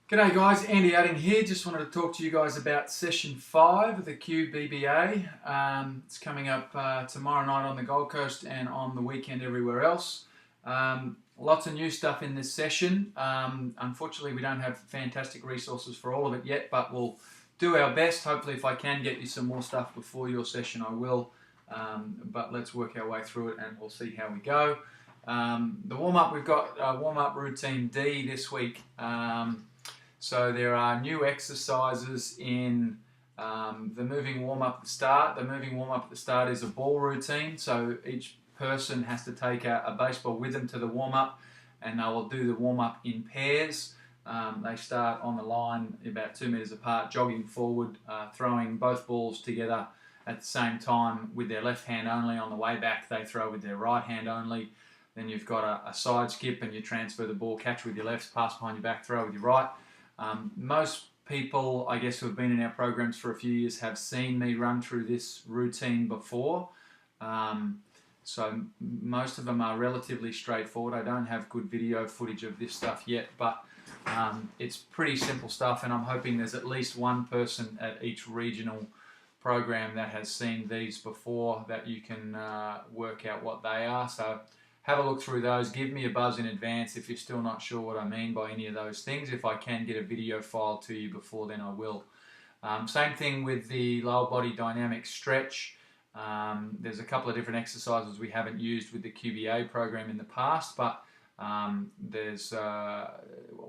G'day guys, Andy Adding here. Just wanted to talk to you guys about session 5 of the QBBA. It's coming up tomorrow night on the Gold Coast and on the weekend everywhere else. Lots of new stuff in this session. Unfortunately, we don't have fantastic resources for all of it yet, but we'll do our best. Hopefully, if I can get you some more stuff before your session, I will. But let's work our way through it and we'll see how we go. The warm-up, we've got warm-up routine D this week. So there are new exercises in the moving warm-up at the start. The moving warm-up at the start is a ball routine, so each person has to take a baseball with them to the warm-up, and they will do the warm-up in pairs. They start on the line about 2 meters apart, jogging forward, throwing both balls together at the same time with their left hand only. On the way back, they throw with their right hand only. Then you've got a side skip, and you transfer the ball, catch with your left, pass behind your back, throw with your right. Most people, I guess, who have been in our programs for a few years have seen me run through this routine before. So most of them are relatively straightforward. I don't have good video footage of this stuff yet, but it's pretty simple stuff, and I'm hoping there's at least one person at each regional program that has seen these before, that you can work out what they are. So have a look through those. Give me a buzz in advance if you're still not sure what I mean by any of those things. If I can get a video file to you before then, I will. Same thing with the lower body dynamic stretch. There's a couple of different exercises we haven't used with the QBA program in the past, but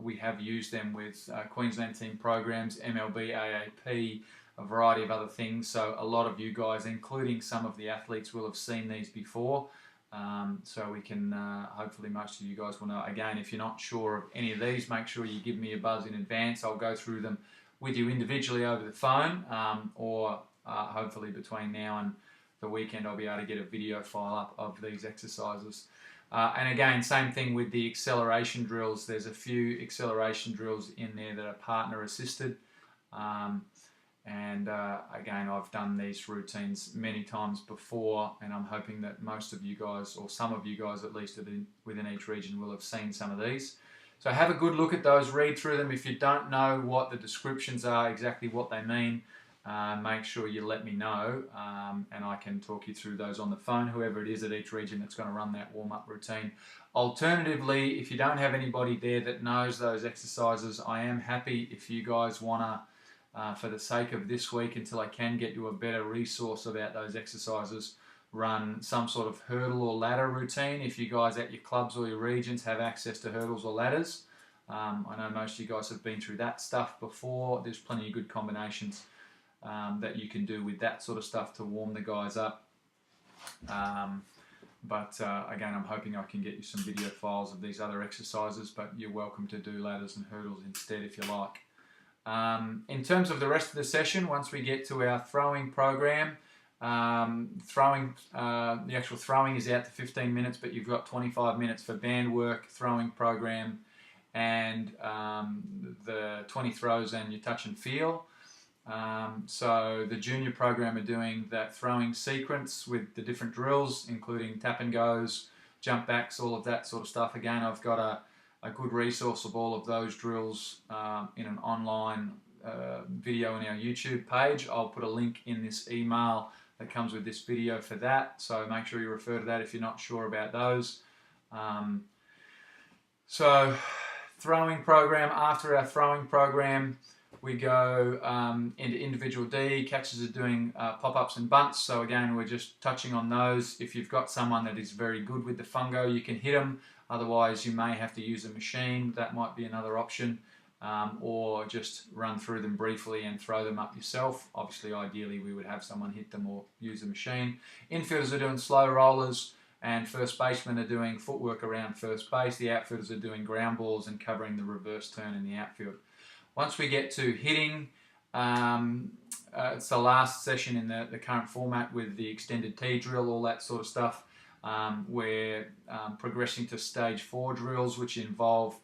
we have used them with Queensland team programs, MLB, AAP, a variety of other things. So a lot of you guys, including some of the athletes, will have seen these before. So we can, hopefully most of you guys will know. Again, if you're not sure of any of these, make sure you give me a buzz in advance. I'll go through them with you individually over the phone, or hopefully between now and the weekend I'll be able to get a video file up of these exercises. And again, same thing with the acceleration drills. There's a few acceleration drills in there that are partner assisted. Again, I've done these routines many times before, and I'm hoping that most of you guys, or some of you guys at least within each region, will have seen some of these. So have a good look at those, read through them. If you don't know what the descriptions are, exactly what they mean, make sure you let me know, and I can talk you through those on the phone, whoever it is at each region that's going to run that warm-up routine. Alternatively, if you don't have anybody there that knows those exercises, I am happy if you guys want to, for the sake of this week, until I can get you a better resource about those exercises, run some sort of hurdle or ladder routine. If you guys at your clubs or your regions have access to hurdles or ladders, I know most of you guys have been through that stuff before. There's plenty of good combinations that you can do with that sort of stuff to warm the guys up. Again, I'm hoping I can get you some video files of these other exercises, but you're welcome to do ladders and hurdles instead if you like. In terms of the rest of the session, once we get to our throwing program, the actual throwing is out to 15 minutes, but you've got 25 minutes for band work, throwing program, and the 20 throws and your touch and feel. So the junior program are doing that throwing sequence with the different drills, including tap and goes, jump backs, all of that sort of stuff. Again, I've got a good resource of all of those drills in an online video on our YouTube page. I'll put a link in this email that comes with this video for that, so make sure you refer to that if you're not sure about those. So throwing program, after our throwing program, we go into individual D. Catchers are doing pop-ups and bunts, so again we're just touching on those. If you've got someone that is very good with the fungo, you can hit them. Otherwise you may have to use a machine. That might be another option, or just run through them briefly and throw them up yourself. Obviously, ideally we would have someone hit them or use a machine. Infielders are doing slow rollers, and first basemen are doing footwork around first base. The outfielders are doing ground balls and covering the reverse turn in the outfield. Once we get to hitting, it's the last session in the current format with the extended T drill, all that sort of stuff. We're progressing to stage 4 drills, which involve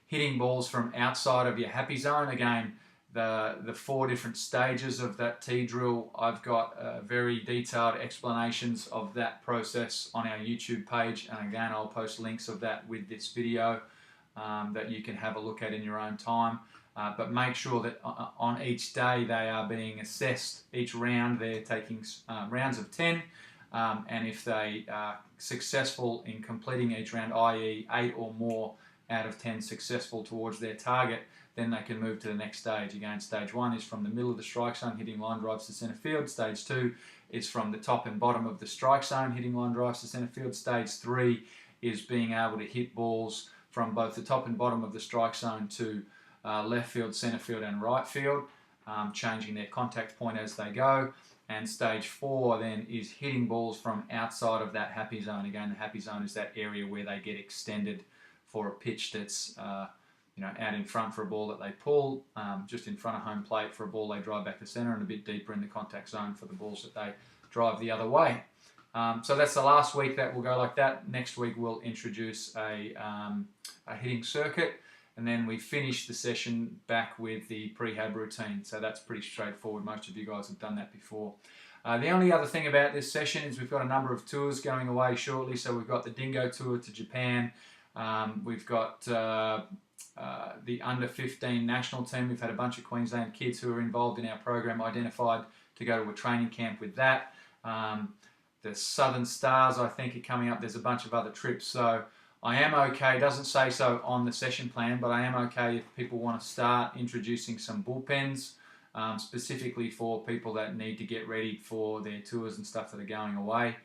hitting balls from outside of your happy zone. Again, the 4 different stages of that T drill, I've got very detailed explanations of that process on our YouTube page, and again I'll post links of that with this video that you can have a look at in your own time. but make sure that on each day they are being assessed. Each round they're taking rounds of 10, and if they are successful in completing each round, i.e. 8 or more out of 10 successful towards their target, then they can move to the next stage. Again, stage 1 is from the middle of the strike zone, hitting line drives to centre field. Stage 2 is from the top and bottom of the strike zone, hitting line drives to centre field. Stage 3 is being able to hit balls from both the top and bottom of the strike zone to left field, centre field and right field, changing their contact point as they go. And stage 4 then is hitting balls from outside of that happy zone. Again, the happy zone is that area where they get extended for a pitch that's out in front for a ball that they pull, just in front of home plate for a ball they drive back to centre, and a bit deeper in the contact zone for the balls that they drive the other way. So that's the last week that will go like that. Next week we'll introduce a hitting circuit, and then we finish the session back with the prehab routine. So that's pretty straightforward. Most of you guys have done that before. The only other thing about this session is we've got a number of tours going away shortly. So we've got the Dingo tour to Japan. We've got the under 15 national team. We've had a bunch of Queensland kids who are involved in our program identified to go to a training camp with that. The Southern Stars, I think, are coming up. There's a bunch of other trips. So I am okay. It doesn't say so on the session plan, but I am okay if people want to start introducing some bullpens, specifically for people that need to get ready for their tours and stuff that are going away.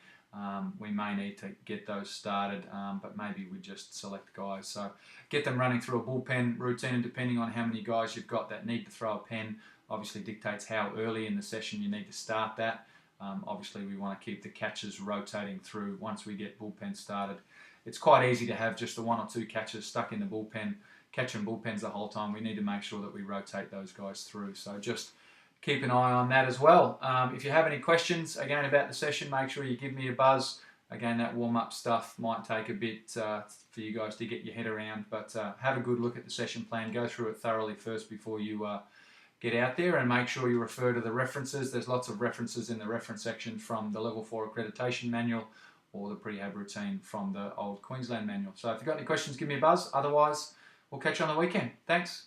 We may need to get those started, but maybe we just select guys. So get them running through a bullpen routine, and depending on how many guys you've got that need to throw a pen, obviously dictates how early in the session you need to start that. Obviously we want to keep the catches rotating through once we get bullpen started. It's quite easy to have just the 1 or 2 catchers stuck in the bullpen, catching bullpens the whole time. We need to make sure that we rotate those guys through. So just keep an eye on that as well. If you have any questions, again, about the session, make sure you give me a buzz. Again, that warm-up stuff might take a bit for you guys to get your head around, but have a good look at the session plan. Go through it thoroughly first before you get out there, and make sure you refer to the references. There's lots of references in the reference section from the Level 4 accreditation manual or the prehab routine from the old Queensland manual. So if you've got any questions, give me a buzz. Otherwise, we'll catch you on the weekend. Thanks.